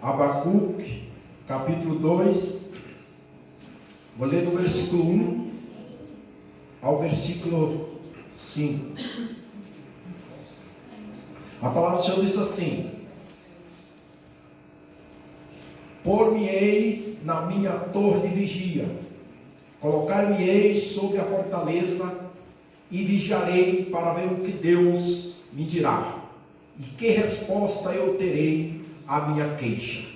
Abacuque, capítulo 2, vou ler do versículo 1 ao versículo 5. A palavra do Senhor diz assim: Por-me-ei na minha torre de vigia, colocar-me-ei sobre a fortaleza e vigiarei para ver o que Deus me dirá e que resposta eu terei à minha queixa.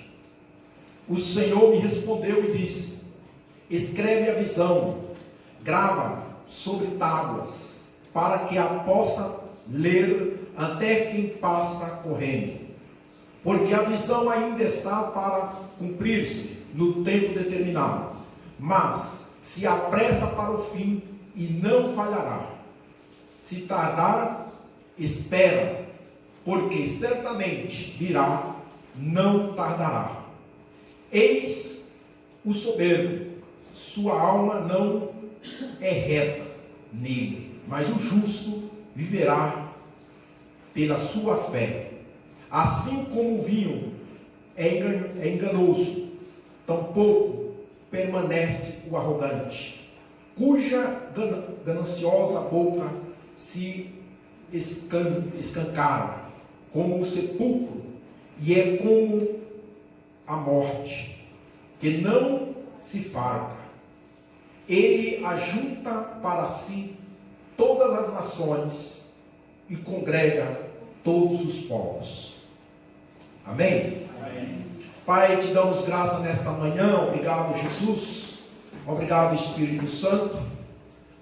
O Senhor me respondeu e disse: escreve a visão, grava sobre tábuas, para que a possa ler até quem passa correndo, porque a visão ainda está para cumprir-se no tempo determinado, mas se apressa para o fim e não falhará. Se tardar, espera, porque certamente virá, não tardará. Eis o soberbo, sua alma não é reta nele, mas o justo viverá pela sua fé. Assim como o vinho é enganoso, tampouco permanece o arrogante, cuja gananciosa boca se escancara como o sepulcro, e é como a morte, que não se farta. Ele ajunta para si todas as nações e congrega todos os povos. Amém? Amém. Pai, te damos graça nesta manhã. Obrigado, Jesus. Obrigado, Espírito Santo.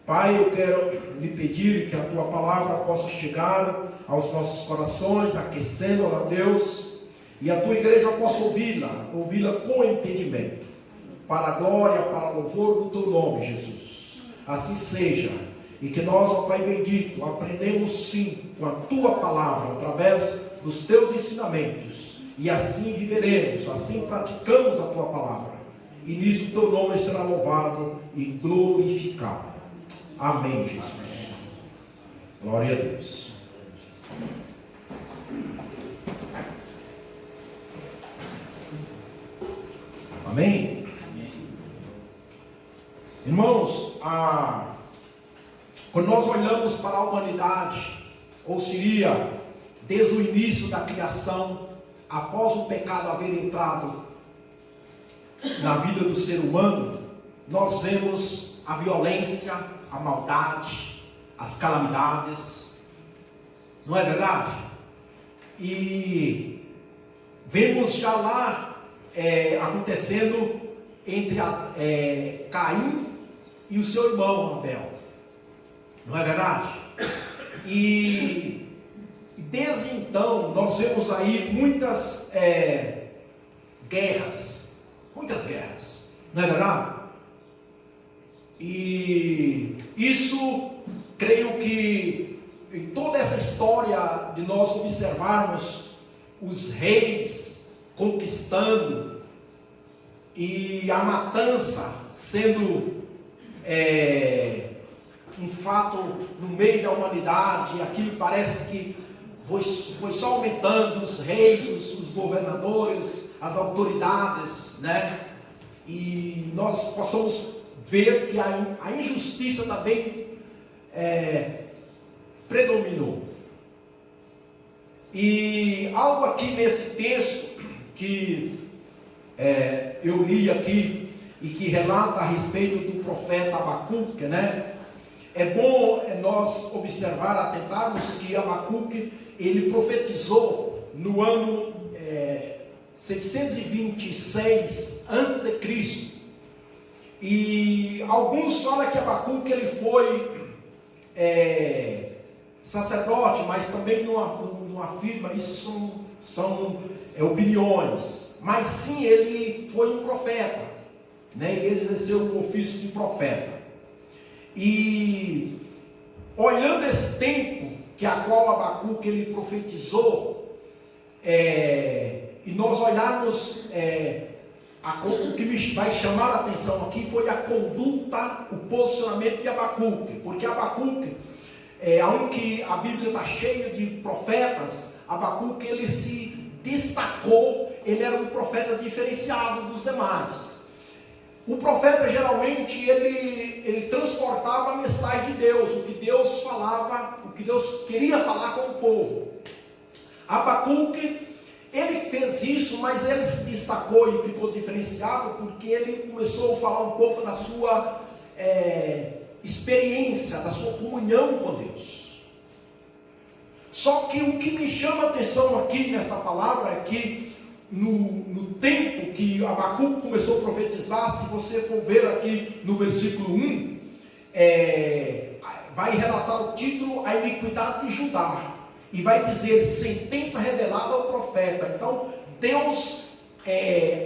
Pai, eu quero lhe pedir que a tua palavra possa chegar aos nossos corações, aquecendo-a, a Deus, e a tua igreja possa ouvi-la com entendimento, para a glória, para o louvor do teu nome, Jesus. Assim seja, e que nós, ó Pai bendito, aprendemos sim com a tua palavra, através dos teus ensinamentos, e assim viveremos, assim praticamos a tua palavra, e nisso o teu nome será louvado e glorificado. Amém, Jesus. Glória a Deus. Amém? Irmãos, quando nós olhamos para a humanidade, ou seria desde o início da criação, após o pecado haver entrado na vida do ser humano, nós vemos a violência, a maldade, as calamidades, não é verdade? E vemos já lá acontecendo entre Caim e o seu irmão Abel, não é verdade? E desde então nós vemos aí muitas guerras, não é verdade? E isso, creio que em toda essa história de nós observarmos os reis conquistando e a matança sendo um fato no meio da humanidade, aquilo parece que foi só aumentando, os reis, os governadores, as autoridades, né? E nós possamos ver que a injustiça também predominou. E algo aqui nesse texto que eu li aqui e que relata a respeito do profeta Abacuque, né? É bom nós observar, atentarmos que Abacuque, ele profetizou no ano 626 a.C. E alguns falam que Abacuque ele foi sacerdote, mas também não afirma, isso são opiniões. Mas sim, ele foi um profeta, né? Ele exerceu o ofício de profeta. E olhando esse tempo que a qual Abacuque ele profetizou, e nós olharmos o que me vai chamar a atenção aqui foi a conduta, o posicionamento de Abacuque, porque Abacuque, aunque a Bíblia está cheia de profetas, Abacuque ele se destacou ele era um profeta diferenciado dos demais. O profeta geralmente ele transportava a mensagem de Deus, o que Deus falava, o que Deus queria falar com o povo. Abacuque, ele fez isso, mas ele se destacou e ficou diferenciado porque ele começou a falar um pouco da sua experiência, da sua comunhão com Deus. Só que o que me chama a atenção aqui nessa palavra é que no tempo que Abacuque começou a profetizar, se você for ver aqui no versículo 1, vai relatar o título, a iniquidade de Judá, e vai dizer, sentença revelada ao profeta. Então, Deus,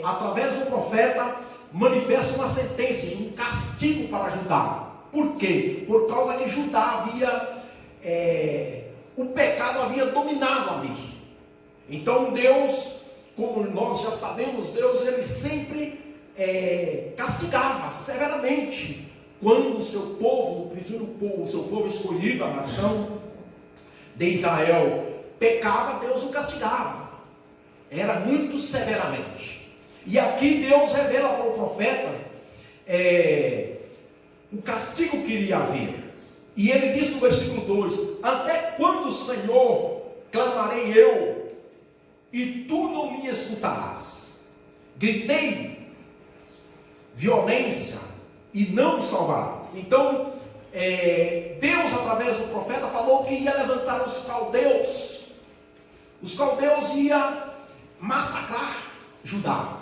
através do profeta, manifesta uma sentença, um castigo para Judá. Por quê? Por causa que Judá o pecado havia dominado ali. Então Deus, como nós já sabemos, Deus ele sempre castigava severamente quando o seu povo, o seu povo escolhido, a nação de Israel, pecava, Deus o castigava. Era muito severamente. E aqui Deus revela para o profeta o castigo que iria haver. E ele diz no versículo 2: até quando, Senhor, clamarei eu, e tu não me escutarás? Gritei violência, e não me salvarás. Então, Deus, através do profeta, falou que ia levantar os caldeus. Os caldeus iam massacrar Judá.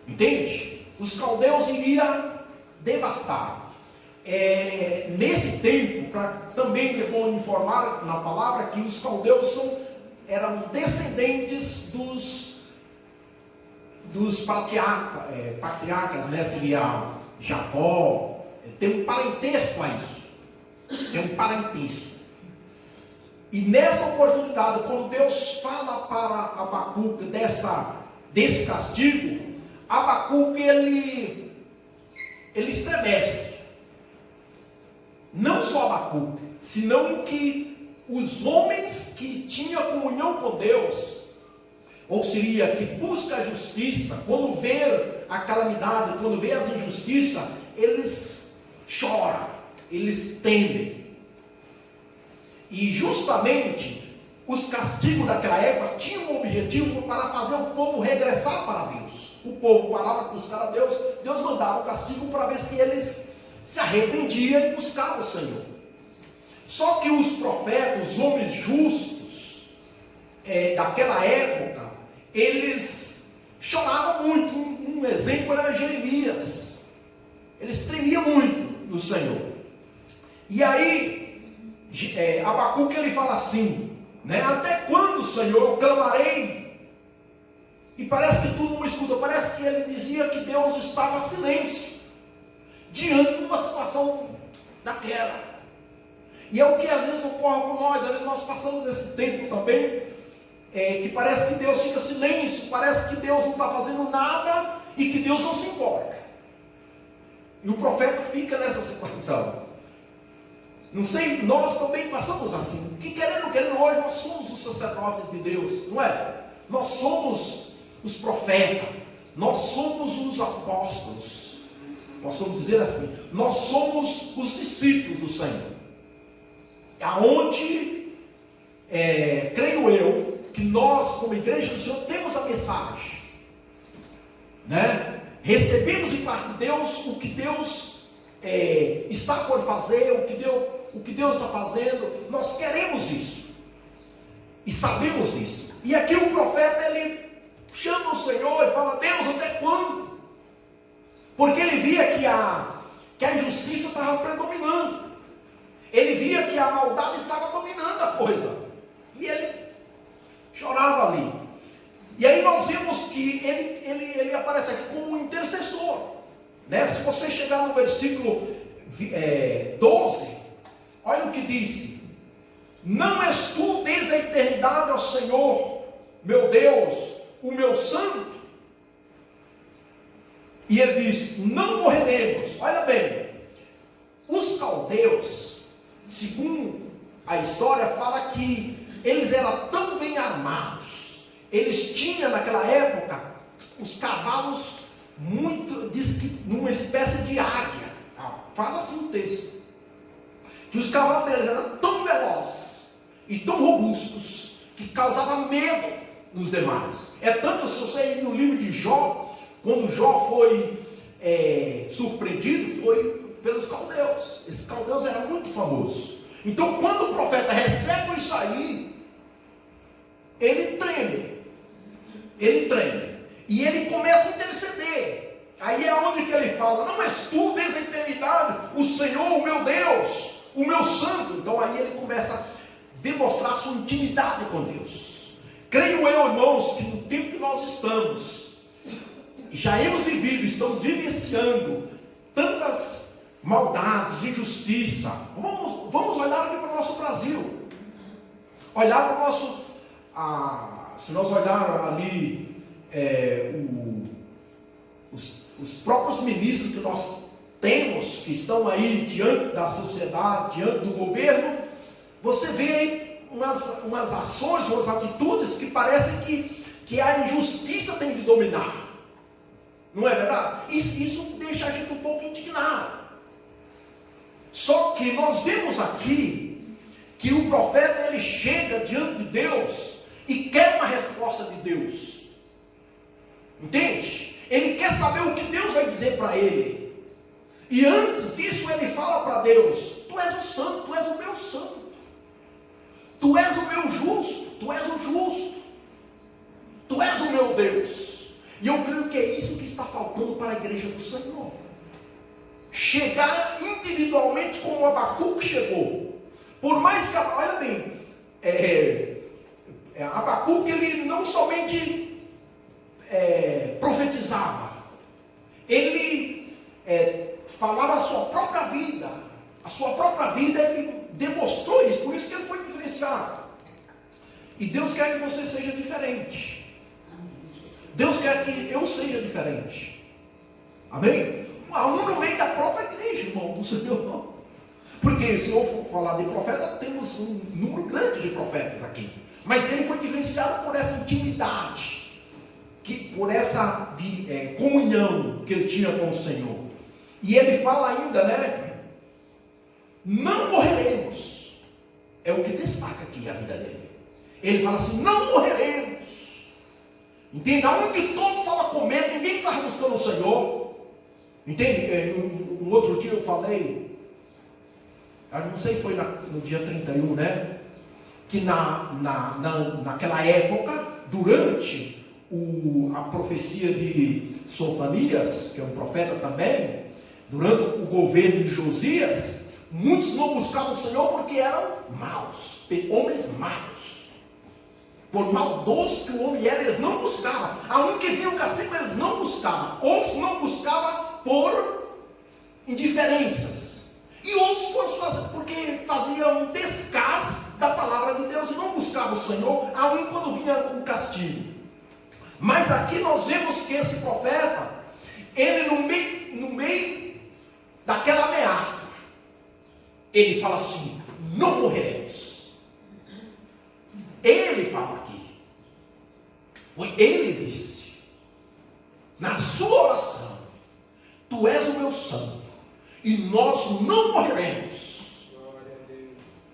Entende? Os caldeus iriam devastar. Nesse tempo, também é bom informar na palavra que os caldeus eram descendentes dos patriarcas, né? Seria Jacó. Tem um parentesco aí. Tem um parentesco. E nessa oportunidade, quando Deus fala para Abacuque desse castigo, Abacuque ele estremece. Não só Abacuque, senão que os homens que tinham comunhão com Deus, ou seria que busca a justiça, quando vê a calamidade, quando vê as injustiças, eles choram, eles temem. E justamente os castigos daquela época tinham um objetivo para fazer o povo regressar para Deus. O povo parava de buscar a Deus, Deus mandava o castigo para ver se eles se arrependiam e buscavam o Senhor. Só que os profetas, os homens justos daquela época, eles choravam muito. Um exemplo era Jeremias. Eles tremiam muito no Senhor. E aí, Abacuque ele fala assim, né? Até quando, Senhor, eu clamarei? E parece que tu não me escuta. Parece que ele dizia que Deus estava em silêncio diante de uma situação daquela. E é o que às vezes ocorre com nós. Às vezes nós passamos esse tempo também, que parece que Deus fica em silêncio, parece que Deus não está fazendo nada e que Deus não se importa. E o profeta fica nessa situação. Não sei, nós também passamos assim. Que querendo hoje, nós somos os sacerdotes de Deus, não é? Nós somos os profetas, nós somos os apóstolos. Possamos dizer assim, nós somos os discípulos do Senhor. Aonde, creio eu, que nós, como igreja do Senhor, temos a mensagem, né? Recebemos de parte de Deus o que Deus está por fazer, o que Deus está fazendo. Nós queremos isso e sabemos disso. E aqui o profeta ele chama o Senhor e fala: Deus, até quando? Porque ele via que a injustiça estava predominando. Ele via que a maldade estava dominando a coisa. E ele chorava ali. E aí nós vemos que ele aparece aqui como um intercessor, né? Se você chegar no versículo 12, olha o que diz: não és tu desde a eternidade, ó Senhor, meu Deus, o meu santo? E ele diz: não morreremos. Olha bem, os caldeus, segundo a história, fala que eles eram tão bem armados, eles tinham naquela época cavalos muito, diz que numa espécie de águia. Fala assim o texto. Que os cavalos deles eram tão velozes e tão robustos que causavam medo nos demais. É tanto, se você ir no livro de Jó, quando Jó foi surpreendido, foi pelos caldeus. Esses caldeus eram muito famosos. Então, quando o profeta recebe isso aí, ele treme. Ele treme. E ele começa a interceder. Aí é onde que ele fala: não és tu desde a eternidade, o Senhor, o meu Deus, o meu santo. Então aí ele começa a demonstrar a sua intimidade com Deus. Creio eu, irmãos, que no tempo que nós estamos, já hemos vivido, estamos vivenciando tantas maldades, injustiça. Vamos olhar aqui para o nosso Brasil. Olhar para o nosso... se nós olharmos ali os próprios ministros que nós temos, que estão aí diante da sociedade, diante do governo, você vê aí umas ações, umas atitudes que parecem que a injustiça tem de dominar. Não é verdade? Isso deixa a gente um pouco indignado. Só que nós vemos aqui que o profeta, ele chega diante de Deus e quer uma resposta de Deus. Entende? Ele quer saber o que Deus vai dizer para ele. E antes disso ele fala para Deus: tu és o santo, tu és o meu santo, tu és o meu justo, tu és o justo, tu és o meu Deus. E eu creio que é isso que está faltando para a igreja do Senhor. Chegar individualmente como Abacuque chegou. Por mais que, olha bem, Abacuque, ele não somente profetizava, ele falava a sua própria vida. A sua própria vida, ele demonstrou isso, por isso que ele foi diferenciado. E Deus quer que você seja diferente. Deus quer que eu seja diferente. Amém? Um no meio da própria igreja, irmão, do Senhor. Porque se eu for falar de profeta, temos um número grande de profetas aqui. Mas ele foi diferenciado por essa intimidade, por essa comunhão que ele tinha com o Senhor. E ele fala ainda, né? Não morreremos. É o que destaca aqui a vida dele. Ele fala assim: não morreremos. Entende? Aonde todos estavam com medo, ninguém estava buscando o Senhor. Entende? No outro dia eu falei, não sei se foi no dia 31, né? Que naquela época, durante a profecia de Sofonias, que é um profeta também, durante o governo de Josias, muitos não buscavam o Senhor porque eram maus, homens maus. Por maldoso que o homem era, eles não buscavam. A um que vinha o castigo, eles não buscavam. Outros não buscavam por indiferenças. E outros porque faziam um descaso da palavra de Deus e não buscavam o Senhor, a um quando vinha o castigo. Mas aqui nós vemos que esse profeta, ele no meio daquela ameaça, ele fala assim: não morreremos. Ele fala aqui. Ele disse, na sua oração: tu és o meu santo, e nós não morreremos.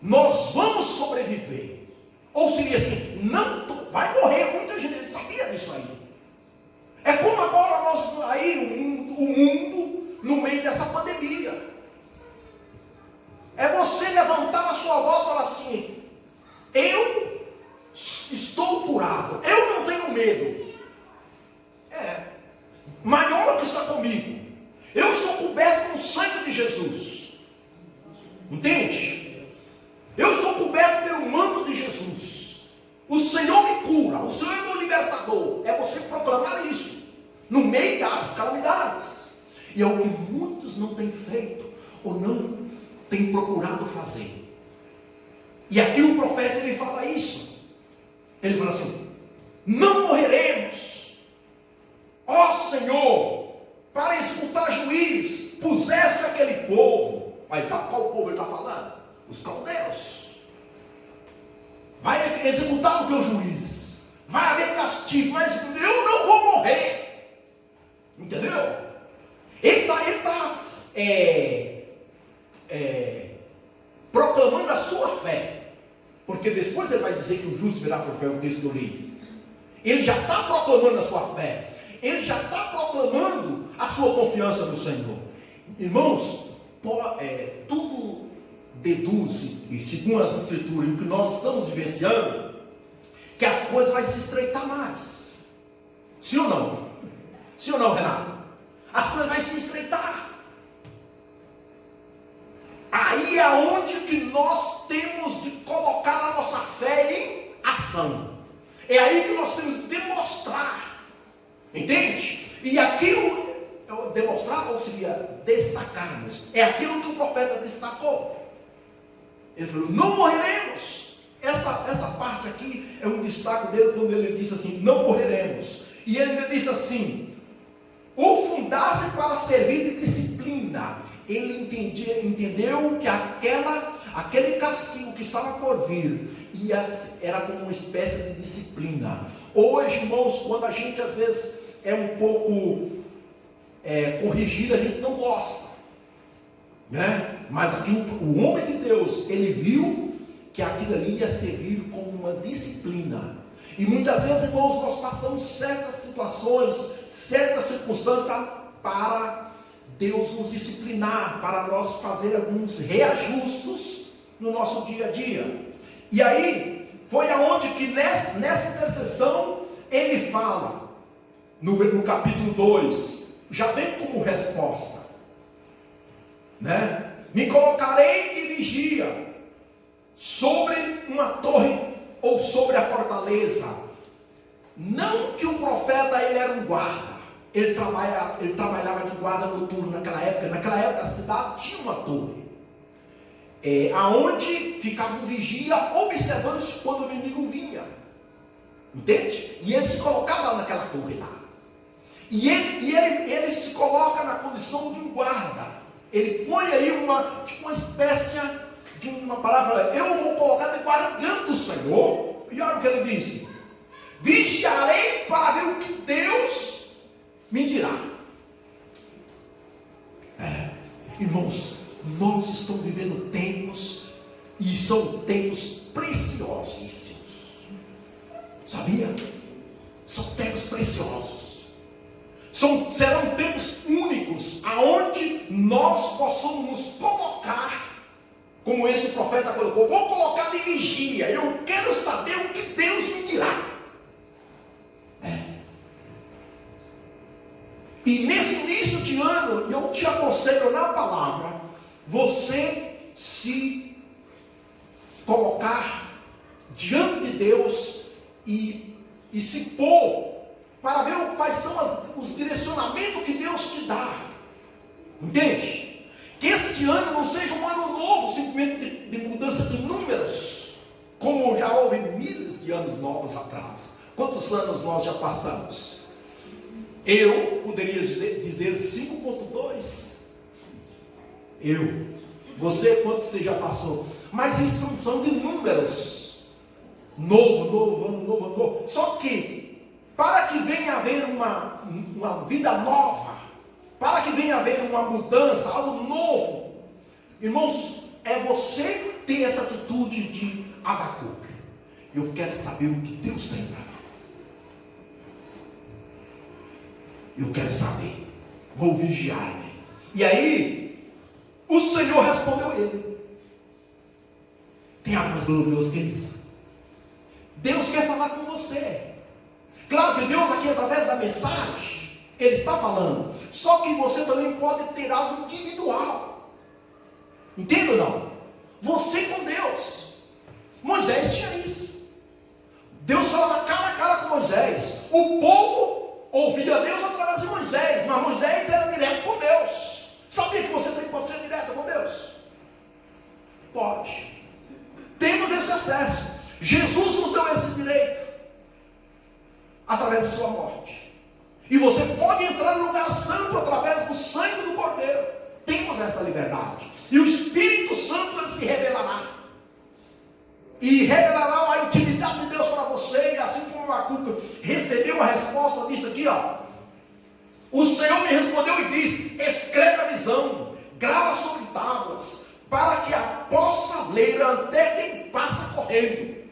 Nós vamos sobreviver. Ou seria assim: não, tu vai morrer. Muita gente sabia disso aí. É como agora nós aí, o mundo no meio dessa pandemia. É você levantar a sua voz e falar assim: eu estou curado, eu não tenho medo. Maior é o que está comigo. Eu estou coberto com o sangue de Jesus. Entende? Eu estou coberto pelo manto de Jesus. O Senhor me cura, o Senhor é meu libertador. É você proclamar isso no meio das calamidades. E é o que muitos não têm feito, ou não têm procurado fazer. E aqui o profeta, ele fala isso. Ele fala assim: não morreremos. Ó Senhor, para executar juiz, puseste aquele povo. Aí qual povo ele está falando? Os caldeus. Vai executar o teu juiz. Vai haver castigo, mas eu não vou morrer. Entendeu? Ele está proclamando a sua fé. Porque depois ele vai dizer que o justo virá por fé, o texto que eu li. Ele já está proclamando a sua fé. Ele já está proclamando a sua confiança no Senhor. Irmãos, tudo deduz, e segundo as Escrituras, e o que nós estamos vivenciando, que as coisas vão se estreitar mais. Sim ou não? Sim ou não, Renato? As coisas vão se estreitar. Aí é onde que nós temos de colocar a nossa fé em ação. É aí que nós temos de demonstrar. Entende? E aquilo, demonstrar ou seria destacarmos. É aquilo que o profeta destacou. Ele falou, não morreremos. Essa parte aqui é um destaque dele quando ele disse assim, não morreremos. E ele me disse assim, o fundasse para servir de disciplina. Ele entendeu que aquele castigo que estava por vir era como uma espécie de disciplina. Hoje, irmãos, quando a gente às vezes é um pouco corrigido, a gente não gosta, né? Mas aqui o homem de Deus, ele viu que aquilo ali ia servir como uma disciplina. E muitas vezes, irmãos, nós passamos certas situações, certas circunstâncias para Deus nos disciplinar, para nós fazer alguns reajustes no nosso dia a dia. E aí, foi aonde que nessa intercessão, ele fala, no capítulo 2, já vem como resposta, né? Me colocarei de vigia sobre uma torre ou sobre a fortaleza. Não que o profeta ele era um guarda, ele trabalhava de guarda noturno naquela época. Naquela época a cidade tinha uma torre, aonde ficava um vigia observando quando o inimigo vinha, entende? E ele se colocava naquela torre lá, e ele se coloca na condição de um guarda. Ele põe aí uma espécie de uma palavra, eu vou colocar de guarda diante do Senhor. E olha o que ele disse, vigiarei para ver o que Deus me dirá. Irmãos, nós estamos vivendo tempos, e são tempos preciosíssimos, sabia? São tempos preciosos, serão tempos únicos, aonde nós possamos nos colocar, como esse profeta colocou, vou colocar de vigia, eu quero saber o que Deus me dirá. E nesse início de ano, eu te aconselho na palavra, você se colocar diante de Deus e se pôr para ver quais são os direcionamentos que Deus te dá. Entende? Que este ano não seja um ano novo, simplesmente de mudança de números, como já houve milhares de anos novos atrás. Quantos anos nós já passamos? Eu poderia dizer 5.2. Você, quanto você já passou? Mas isso são de números. Novo, ano novo. Só que, para que venha haver uma vida nova, para que venha haver uma mudança, algo novo, irmãos, é você ter essa atitude de Abacuque. Eu quero saber o que Deus tem para mim. Eu quero saber, vou vigiar. E aí, o Senhor respondeu ele. Tem algo mais glorioso que isso? Deus quer falar com você. Claro que Deus aqui, através da mensagem, Ele está falando. Só que você também pode ter algo individual. Entende ou não? Você com Deus. Moisés tinha isso. Deus falava cara a cara com Moisés. O povo ouvia Deus através de Moisés, mas Moisés era direto com Deus. Sabia que você também pode ser direto com Deus? Pode. Temos esse acesso. Jesus nos deu esse direito através de sua morte. E você pode entrar no lugar santo através do sangue do Cordeiro. Temos essa liberdade. E o Espírito Santo ele se revelará. E revelará a intimidade de Deus para você. E assim como Abacuque recebeu a resposta disso aqui, ó. O Senhor me respondeu e disse: escreve a visão, grava sobre tábuas, para que a possa ler até quem passa correndo.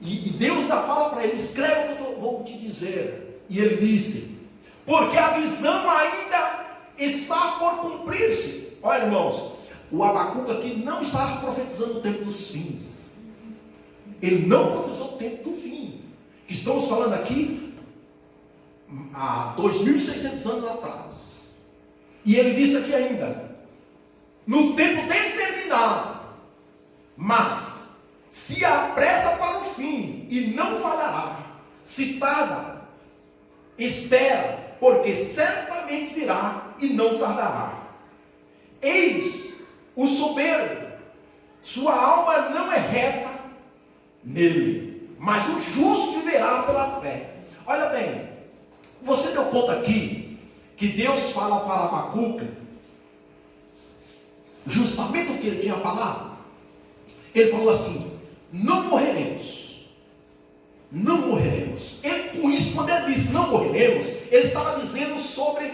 E Deus ainda fala para ele: escreve o que eu vou te dizer. E ele disse: porque a visão ainda está por cumprir-se. Olha, irmãos, o Abacuque aqui não estava profetizando o tempo dos fins. Ele não profetizou o tempo do fim, que estamos falando aqui há 2.600 anos atrás. E ele disse aqui ainda: no tempo determinado, mas se apressa para o fim e não falhará. Se tarda, espera, porque certamente virá e não tardará. Eis o soberbo, sua alma não é reta nele, mas o justo viverá pela fé. Olha bem, você deu conta aqui que Deus fala para Abacuque justamente o que ele tinha falado. Ele falou assim: não morreremos, não morreremos. Ele, com isso, quando ele disse não morreremos, ele estava dizendo sobre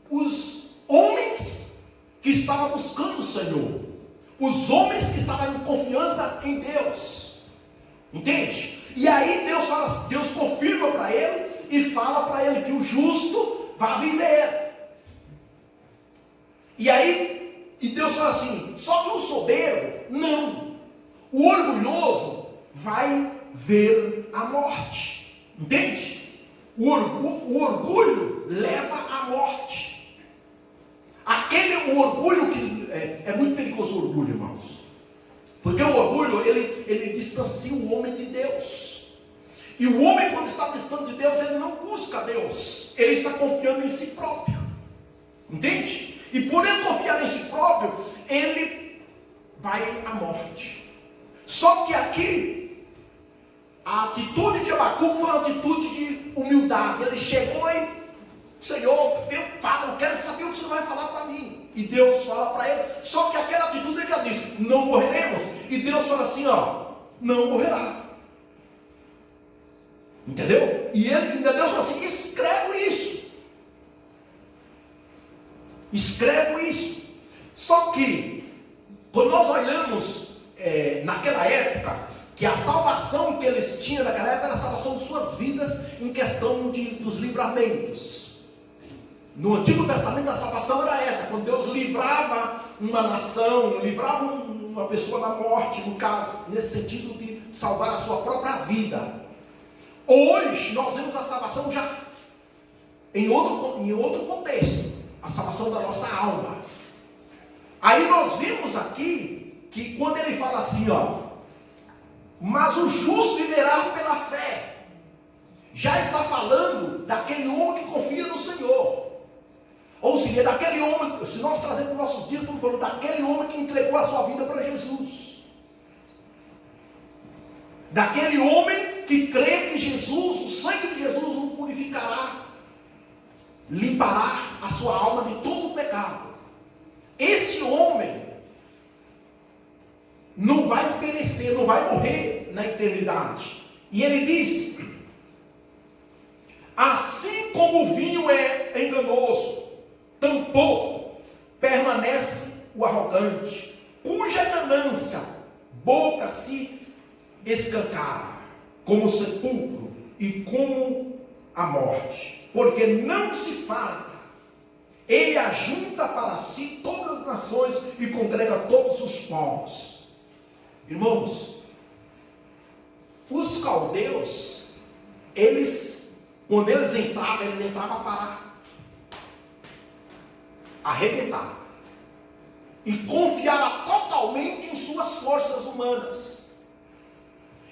os homens que estavam buscando o Senhor, os homens que estavam em confiança em Deus, entende? E aí Deus confirma para ele e fala para ele que o justo vai viver. E Deus fala assim: só que o soberbo não, o orgulhoso vai ver a morte, entende? O orgulho leva à morte. O orgulho que é muito perigoso, o orgulho, irmãos, porque o orgulho ele distancia o homem de Deus. E o homem, quando está distante de Deus, ele não busca Deus, ele está confiando em si próprio, entende? E por ele confiar em si próprio, ele vai à morte. Só que aqui, a atitude de Abacuque foi uma atitude de humildade. Ele chegou e: Senhor, eu quero saber o que o Senhor vai falar para mim. E Deus fala para ele. Só que aquela atitude ele já disse: não morreremos. E Deus fala assim: ó, não morrerá. Entendeu? E Deus fala assim: escreve isso. Escreve isso. Só que, quando nós olhamos naquela época, que a salvação que eles tinham naquela época era a salvação de suas vidas em questão dos livramentos. No Antigo Testamento a salvação era essa, quando Deus livrava uma nação, livrava uma pessoa da morte, no caso, nesse sentido de salvar a sua própria vida. Hoje nós vemos a salvação já em outro contexto, a salvação da nossa alma. Aí nós vimos aqui que quando ele fala assim, ó, mas o justo viverá pela fé, já está falando daquele homem que confia no Senhor. Ou seja, daquele homem, se nós trazemos nossos dias, estamos falando daquele homem que entregou a sua vida para Jesus. Daquele homem que crê que Jesus, o sangue de Jesus, o purificará, limpará a sua alma de todo o pecado. Esse homem não vai perecer, não vai morrer na eternidade. E ele disse: assim como o vinho é enganoso, tampouco permanece o arrogante, cuja ganância boca se escancara, como o sepulcro e como a morte, porque não se farta. Ele ajunta para si todas as nações e congrega todos os povos. Irmãos, os caldeus, quando eles entravam para arrebentar, e confiava totalmente em suas forças humanas.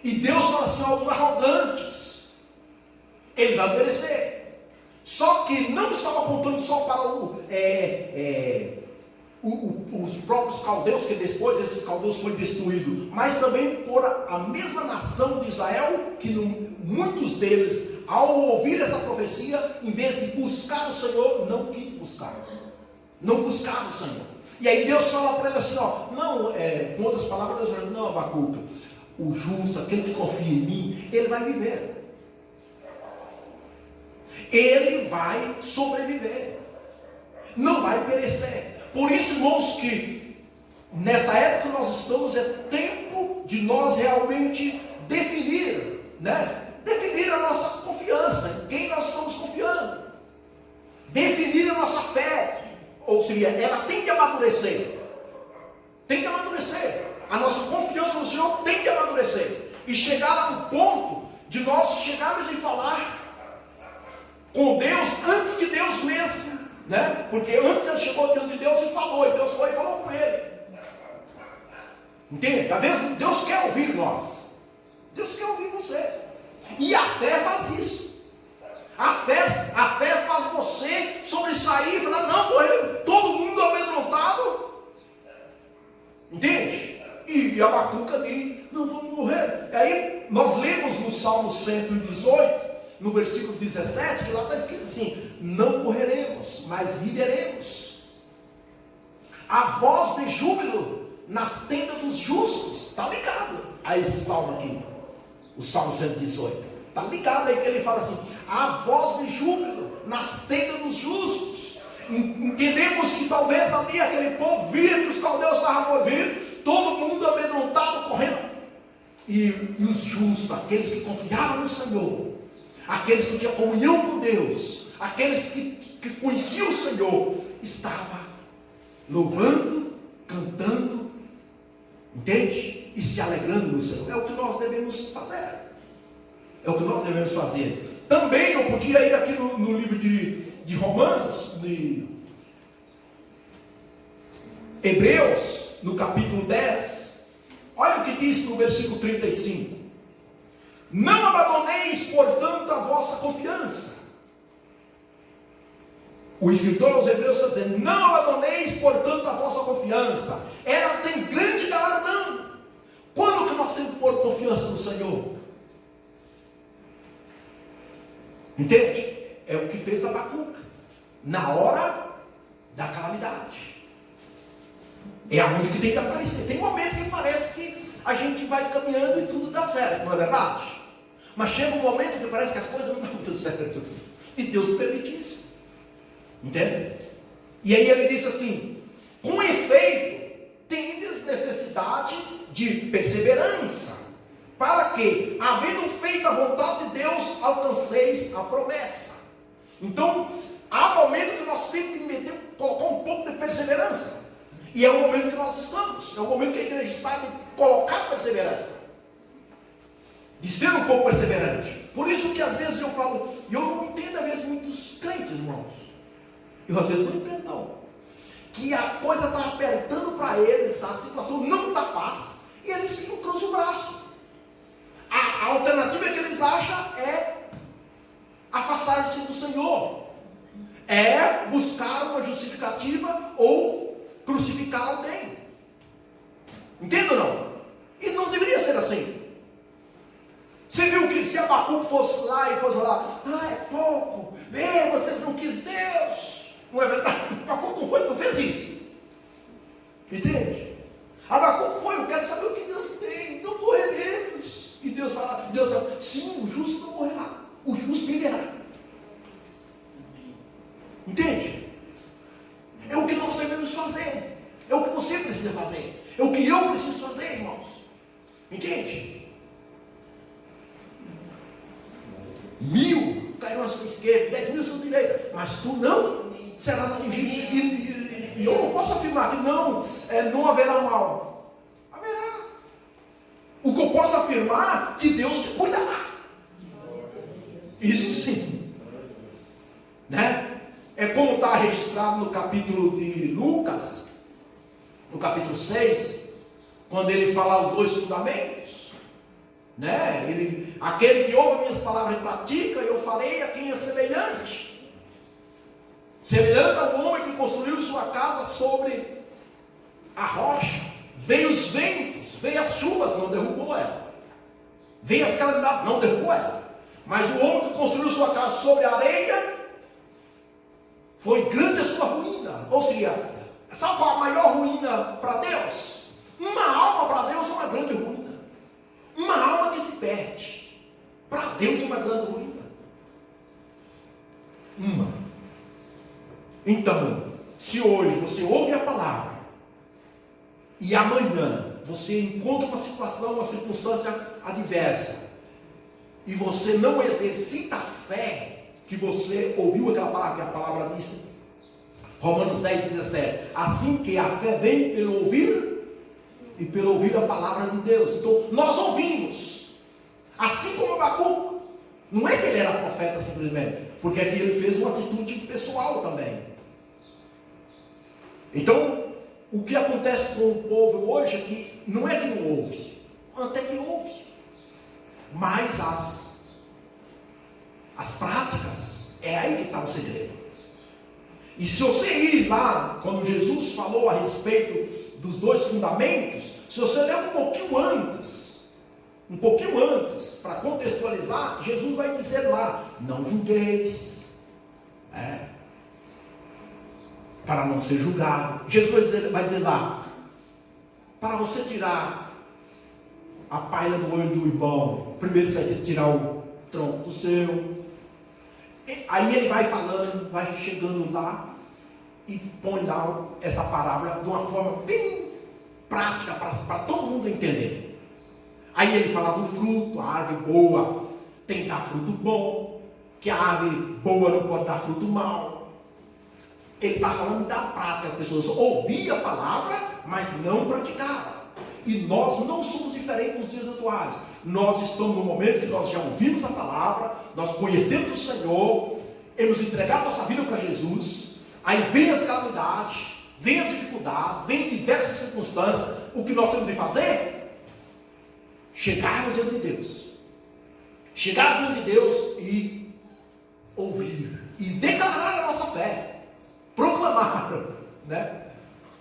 E Deus fala assim: ó, os arrogantes, ele vai perecer. Só que não estava apontando só para os próprios caldeus, que depois esses caldeus foram destruídos, mas também por a mesma nação de Israel, que muitos deles, ao ouvir essa profecia, em vez de buscar o Senhor, não quis buscar, não buscava o Senhor. E aí Deus fala para ele assim, ó, não, com outras palavras, Deus fala: não, Abacuque, o justo, aquele que confia em mim, ele vai viver. ele vai sobreviver, não vai perecer. Por isso, irmãos, que nessa época que nós estamos, é tempo de nós realmente definir, definir a nossa confiança, em quem nós estamos confiando, definir a nossa fé, ou seja, ela tem que amadurecer, a nossa confiança no Senhor tem que amadurecer, e chegar a um ponto de nós chegarmos e falar com Deus antes que Deus mesmo, porque antes ele chegou diante de Deus e falou, e Deus foi e falou com ele, entende? Às vezes Deus quer ouvir nós, Deus quer ouvir você, e a fé faz isso. A fé faz você sobressair e falar, não, todo mundo amedrontado, entende? E Abacuca diz, não vamos morrer. E aí nós lemos no Salmo 118, no versículo 17, que lá está escrito assim, não morreremos, mas viveremos. A voz de júbilo nas tendas dos justos, está ligado a esse salmo aqui, o Salmo 118, está ligado aí que ele fala assim, a voz de júbilo nas tendas dos justos. Entendemos que talvez ali aquele povo via que os caldeus estavam por vir, todo mundo amedrontado, correndo, e os justos, aqueles que confiavam no Senhor, aqueles que tinham comunhão com Deus, aqueles que conheciam o Senhor, estavam louvando, cantando, entende? E se alegrando no Senhor. É o que nós devemos fazer. Também eu podia ir aqui no livro de Romanos, de Hebreus, no capítulo 10. Olha o que diz no versículo 35. Não abandoneis, portanto, a vossa confiança. O escritor aos Hebreus está dizendo, não abandoneis, portanto, a vossa confiança. Ela tem grande galardão. Quando que nós temos que pôr confiança no Senhor? Entende? É o que fez Abacuca, na hora da calamidade. É aonde que tem que aparecer. Tem momento que parece que a gente vai caminhando e tudo dá certo, não é verdade? Mas chega um momento que parece que as coisas não dão muito certo. E Deus permite isso. Entende? E aí ele diz assim, com efeito, tendes necessidade de perseverança, para que, havendo feito a vontade de Deus, alcanceis a promessa. Então, há momento que nós temos que colocar um pouco de perseverança. E é o momento que nós estamos. É o momento que a igreja está de colocar perseverança. De ser um pouco perseverante. Por isso que às vezes eu falo, e eu não entendo às vezes muitos crentes, irmãos. Eu às vezes não entendo não. Que a coisa está apertando para eles, a situação não está fácil. E eles ficam cruzam o braço. A alternativa que eles acham é afastar-se do Senhor, é buscar uma justificativa ou crucificar alguém. Entende ou não? E não deveria ser assim. Você viu que se Abacuque fosse lá e fosse lá, é pouco, vocês não quis Deus, não é verdade? Abacuque não fez isso. Entende? Abacuque foi, eu quero saber o que Deus tem, não morreremos. E Deus fala, sim, o justo não morrerá, o justo viverá. Entende? É o que nós devemos fazer, é o que você precisa fazer, é o que eu preciso fazer, irmãos. Entende? 1000 cairão à sua esquerda, 10.000 à sua direita, mas tu não serás atingido. E eu não posso afirmar que não haverá mal. Haverá. O que eu posso afirmar é que Deus te cuidará. Isso sim. É como está registrado no capítulo de Lucas, no capítulo 6, quando ele fala os 2 fundamentos. Aquele que ouve minhas palavras e pratica, eu falei a quem é semelhante. Semelhante ao homem que construiu sua casa sobre a rocha. Veio os ventos, veio as chuvas, não derrubou ela. Veio as calamidades, não derrubou ela. Mas o homem que construiu sua casa sobre a areia, foi grande a sua ruína. Ou seja, sabe qual a maior ruína para Deus? Uma alma para Deus é uma grande ruína. Uma alma que se perde, para Deus é uma grande ruína. uma. Então, se hoje você ouve a palavra e amanhã você encontra uma situação, uma circunstância adversa e você não exercita a fé que você ouviu aquela palavra, que a palavra disse, Romanos 10:17, assim que a fé vem pelo ouvir e pelo ouvir a palavra de Deus. Então nós ouvimos, assim como Abacuque. Não é que ele era profeta simplesmente, porque aqui ele fez uma atitude pessoal também. Então, o que acontece com o povo hoje é que não é que não ouve, até que ouve, mas as práticas, é aí que está o segredo. E se você ir lá, quando Jesus falou a respeito dos dois fundamentos, se você ler um pouquinho antes, para contextualizar, Jesus vai dizer lá, não julgueis, para não ser julgado. Jesus vai dizer lá, para você tirar a palha do olho do irmão, primeiro você vai ter que tirar o tronco do seu. Aí ele vai falando, vai chegando lá e põe lá essa parábola de uma forma bem prática para todo mundo entender. Aí ele fala do fruto, a árvore boa tem que dar fruto bom, que a árvore boa não pode dar fruto mau. Ele está falando da prática, as pessoas ouviam a palavra, mas não praticavam. E nós não somos diferentes nos dias atuais. Nós estamos no momento que nós já ouvimos a palavra, nós conhecemos o Senhor, hemos entregado nossa vida para Jesus, aí vem as calamidades, vem as dificuldades, vem diversas circunstâncias. O que nós temos de fazer? Chegarmos diante de Deus. Chegar diante de Deus e ouvir, e declarar a nossa fé, proclamar, né?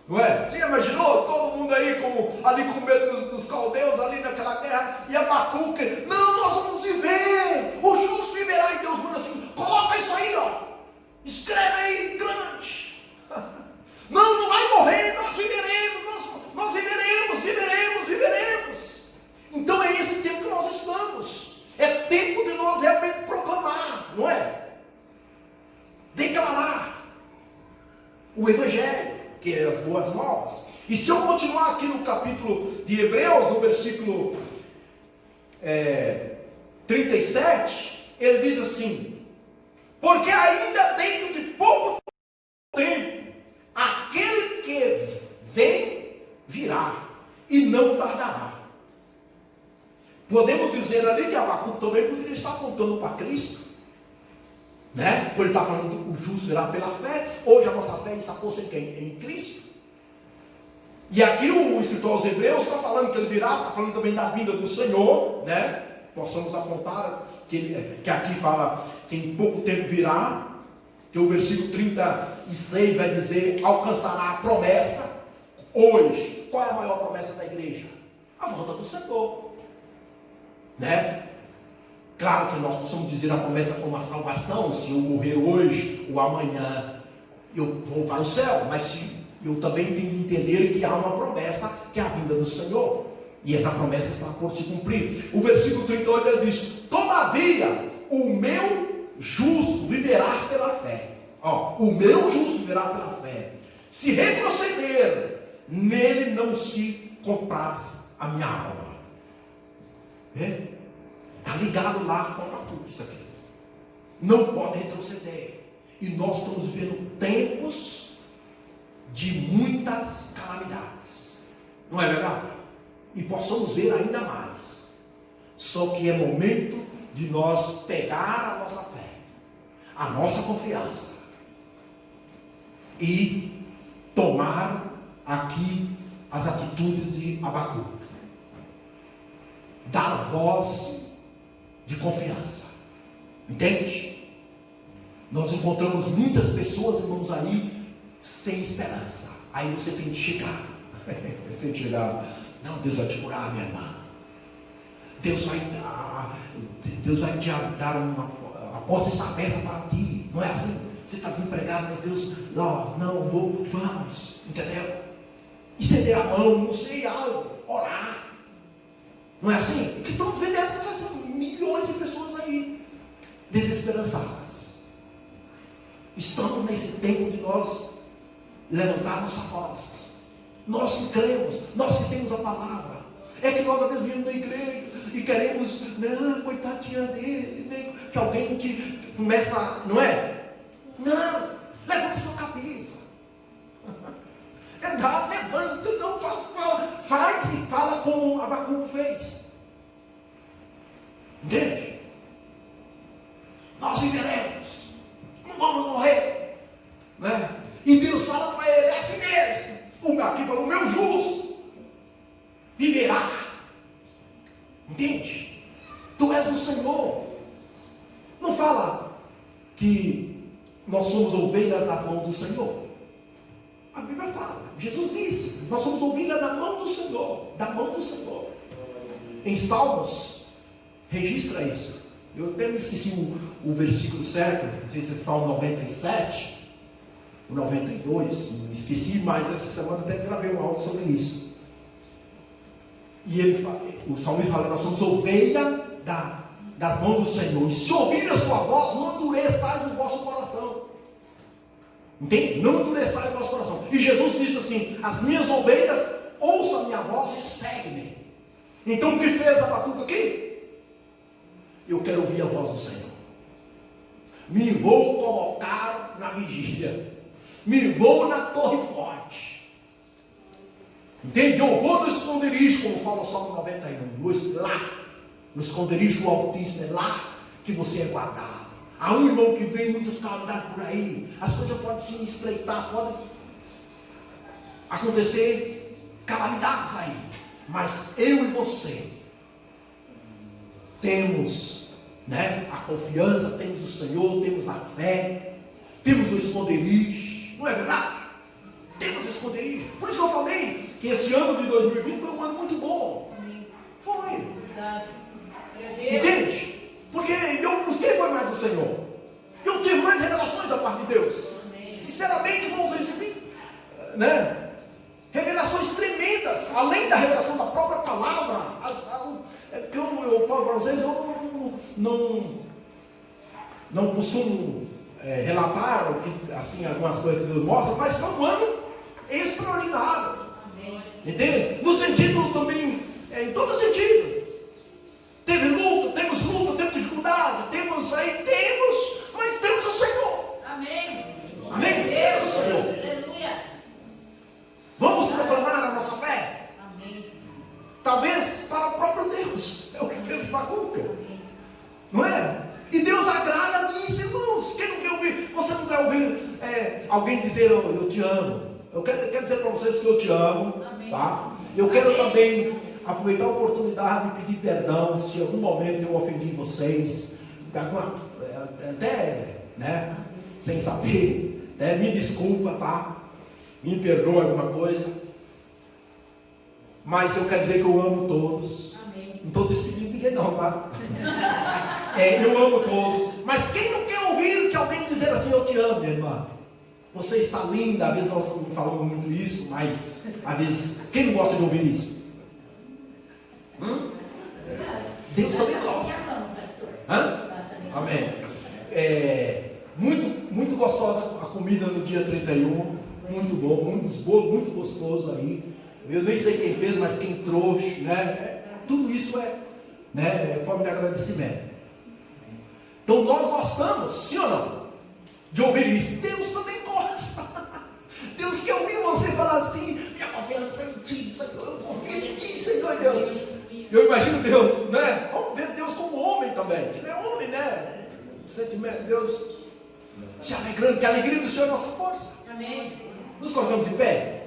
Não é? Você imaginou todo mundo aí ali com medo dos caldeus, ali naquela guerra, e Abacuque, não, nós vamos viver, o justo viverá, e Deus manda assim, coloca isso aí, ó, escreve aí grande, não vai morrer, nós viveremos. Então é esse tempo que nós estamos, é tempo de nós realmente proclamar, não é? Declarar o Evangelho, que é as boas novas. E se eu continuar aqui no capítulo de Hebreus, no versículo 37, ele diz assim, porque ainda dentro de pouco tempo, aquele que vem, virá, e não tardará. Podemos dizer ali que Abacuque também poderia estar apontando para Cristo, né? Porque ele está falando que o justo virá pela fé. Hoje a nossa fé está posta em quem? Em Cristo. E aqui o escritor aos Hebreus está falando que ele virá, está falando também da vinda do Senhor, né? Possamos apontar que aqui fala que em pouco tempo virá, que o versículo 36 vai dizer, alcançará a promessa. Hoje, qual é a maior promessa da igreja? A volta do Senhor, né? Claro que nós possamos dizer a promessa como a salvação, se eu morrer hoje ou amanhã, eu vou para o céu, mas se eu também tenho que entender que há uma promessa, que é a vinda do Senhor, e essa promessa está por se cumprir. O versículo 38 ele diz, todavia, o meu justo viverá pela fé. O meu justo viverá pela fé. Se retroceder, nele não se compraz a minha alma. Está ligado lá com Abacuque isso aqui. Não pode retroceder. E nós estamos vivendo tempos de muitas calamidades. Não é verdade? E possamos ver ainda mais. Só que é momento de nós pegar a nossa fé, a nossa confiança, e tomar aqui as atitudes de Abacuque. Dar voz de confiança. Entende? Nós encontramos muitas pessoas, irmãos, aí sem esperança. Aí você tem que chegar. Você tem que chegar. Não, Deus vai te curar, minha irmã. Deus vai te dar a porta está aberta para ti. Não é assim? Você está desempregado, mas Deus, vamos, entendeu? Estender a mão, não sei, algo, orar. Não é assim? Porque estamos vendo milhões de pessoas aí desesperançadas. Estamos nesse tempo de nós levantar nossa voz. Nós que cremos, nós que temos a palavra. É que nós às vezes viemos da igreja e queremos, não, coitadinha dele, né? Que alguém que começa, não é? Não, levanta sua cabeça. Levanta, não, faz e fala como Abacuque fez. Entende? Nós viveremos, não vamos morrer, né? E Deus fala para ele, é assim mesmo. Aqui falou, o meu justo viverá. Entende? Tu és o Senhor. Não fala que nós somos ovelhas das mãos do Senhor. A Bíblia fala, Jesus disse, nós somos ovelhas da mão do Senhor, da mão do Senhor. Em Salmos, registra isso. Eu até me esqueci o versículo certo, não sei se é Salmo 97, o 92, me esqueci, mas essa semana até gravei um áudio sobre isso. E o salmista fala, nós somos ovelha das mãos do Senhor, e se ouvir a sua voz, não endureçais o vosso coração. Entende? Não endureçais o vosso coração. E Jesus disse assim, as minhas ovelhas ouçam a minha voz e seguem-me. Então o que fez Abacuque aqui? Eu quero ouvir a voz do Senhor. Me vou colocar na vigília. Me vou na torre forte. Entende? Eu vou no esconderijo, como fala o Salmo 91. Lá, no esconderijo do Altíssimo, é lá que você é guardado. Há um irmão que vem muitos calamidades por aí. As coisas podem se estreitar, podem acontecer calamidades aí. Mas eu e você temos, né, a confiança, temos o Senhor, temos a fé, temos o esconderijo, não é verdade? Temos o esconderijo. Por isso que eu falei que esse ano de 2020 foi um ano muito bom. Foi. Entende? Porque eu busquei foi mais o Senhor. Eu tive mais revelações da parte de Deus. Sinceramente, irmãos, eu recebi, né, revelações tremendas, além da revelação da própria palavra. Eu falo para vocês, eu não costumo relatar assim, algumas coisas que Deus mostra, mas foi um ano extraordinário. Entende? No sentido também, em todo sentido. Teve luta, temos dificuldade, mas temos o Senhor. Amém? Temos o Senhor. Aleluia. Vamos proclamar a nossa fé? Amém. Talvez para o próprio Deus. É o que fez Abacuque. Não é? E Deus agrada nisso, irmãos. Quem não quer ouvir? Você não quer ouvir alguém dizer, eu te amo. Eu quero dizer para vocês que eu te amo. Amém. Tá? Eu quero também aproveitar a oportunidade de pedir perdão se em algum momento eu ofendi vocês, até, né, sem saber, né, me desculpa, tá? Me perdoa alguma coisa, mas eu quero dizer que eu amo todos. Amém. Não estou despedindo ninguém não, tá? Eu amo todos, mas quem não quer ouvir que alguém dizer assim, eu te amo, minha irmã? Você está linda, às vezes nós não falamos muito isso, mas às vezes, quem não gosta de ouvir isso? Deus também gosta. Amém. Muito gostosa a comida no dia 31. Muito bom, muitos bolos, muito gostoso aí. Eu nem sei quem fez, mas quem trouxe, né? Tudo isso é forma de agradecimento. Então nós gostamos, sim ou não? De ouvir isso. Deus também gosta. Deus quer ouvir você falar assim, minha confiança está em ti, Senhor, eu confio em ti, Senhor Deus. Eu imagino Deus, né? Vamos ver Deus como homem também, que não é homem, né? O sentimento de Deus se alegrando, que a alegria do Senhor é nossa força. Amém. Nos colocamos em pé?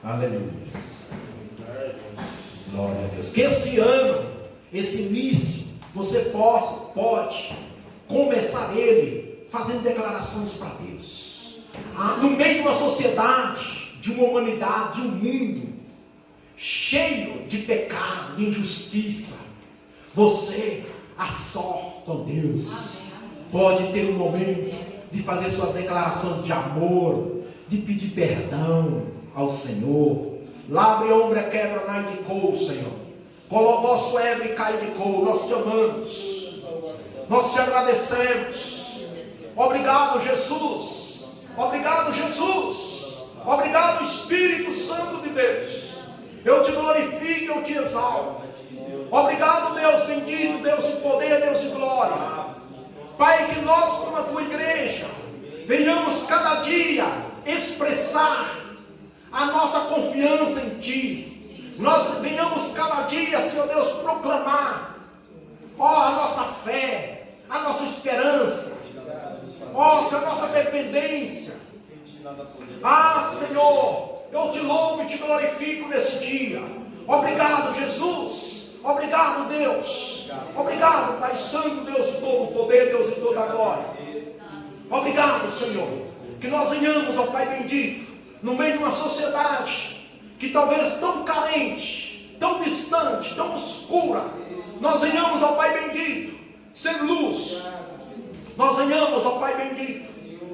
Aleluia. Glória a Deus. Que este ano, esse início, você pode começar ele fazendo declarações para Deus. No meio de uma sociedade, de uma humanidade, de um mundo cheio de pecado, de injustiça, você, a sós com Deus, pode ter um momento de fazer suas declarações de amor, de pedir perdão ao Senhor. Labre ombra quebra nai de cou, Senhor. Colobó ebre cai de cou. Nós te amamos, nós te agradecemos. Obrigado, Obrigado, Jesus. Obrigado, Jesus. Obrigado, Espírito Santo de Deus. Eu te glorifico, eu te exalto. Obrigado, Deus bendito, Deus de poder, Deus de glória. Pai, que nós, como a tua igreja, venhamos cada dia expressar a nossa confiança em ti. Nós venhamos cada dia, Senhor Deus, proclamar, a nossa fé, a nossa esperança, Senhor, a nossa dependência. Senhor, eu te louvo e te glorifico nesse dia. Obrigado, Jesus. Obrigado, Deus. Obrigado, Pai Santo, Deus de todo o poder, Deus de toda a glória. Obrigado, Senhor, que nós venhamos, ó Pai bendito, no meio de uma sociedade que talvez tão carente, tão distante, tão escura, nós venhamos, ó Pai bendito, ser luz. Nós venhamos, ó Pai bendito,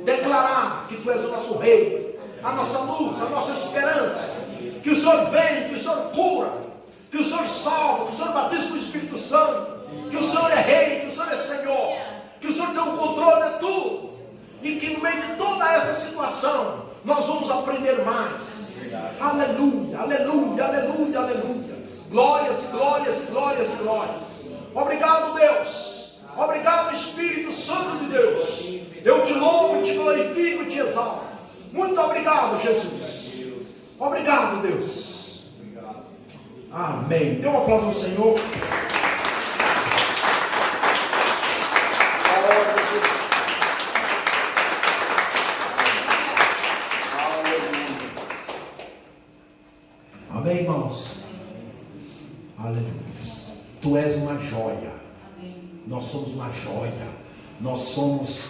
declarar que Tu és o nosso Rei, a nossa luz, a nossa esperança, que o Senhor vem, que o Senhor cura, que o Senhor salva, que o Senhor batiza com o Espírito Santo, que o Senhor é Rei, que o Senhor é Senhor, que o Senhor tem o controle de tudo, e que no meio de toda essa situação, nós vamos aprender mais. Aleluia, aleluia, aleluia, aleluia. Glórias, glórias, glórias e glórias. Obrigado, Deus. Obrigado, Espírito Santo de Deus. Eu te louvo, te glorifico e te exalto. Muito obrigado, Jesus. Obrigado, Deus. Amém. Dê um aplauso ao Senhor. Amém, irmãos? Aleluia. Tu és uma joia. Nós somos uma joia. Nós somos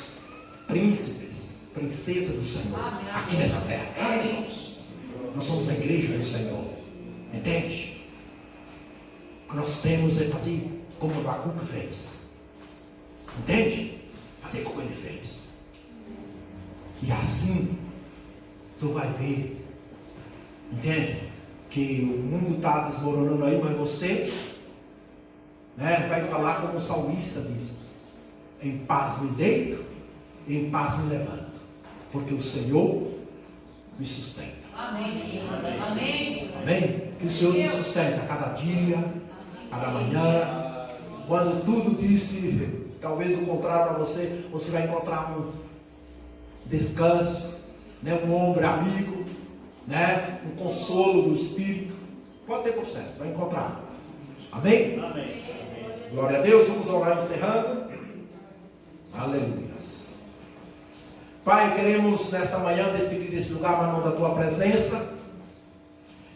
príncipes, princesas do Senhor. Aqui nessa terra. Nós somos a igreja do Senhor. Entende? O que nós temos é fazer como o Abacuque fez. Entende? Fazer como ele fez. E assim, tu vai ver. Entende? Que o mundo está desmoronando aí, mas você, vai falar como o salmista diz: em paz me deito, em paz me levanto, porque o Senhor me sustenta. Amém. Amém. Amém? Que o Senhor me sustenta a cada dia, cada manhã. Quando tudo disse talvez o contrário para você, você vai encontrar um descanso, um ombro amigo, um consolo do Espírito. Pode ter por certo, vai encontrar. Amém? Amém. Glória a Deus. Vamos orar encerrando. Aleluia. Pai, queremos nesta manhã despedir desse lugar na mão da Tua presença.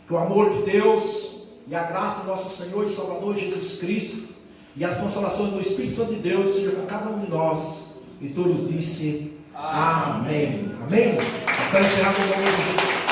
Que o amor de Deus e a graça do nosso Senhor e Salvador Jesus Cristo e as consolações do Espírito Santo de Deus sejam com cada um de nós. E todos disse amém. Amém? Está encerrado o nome de Jesus.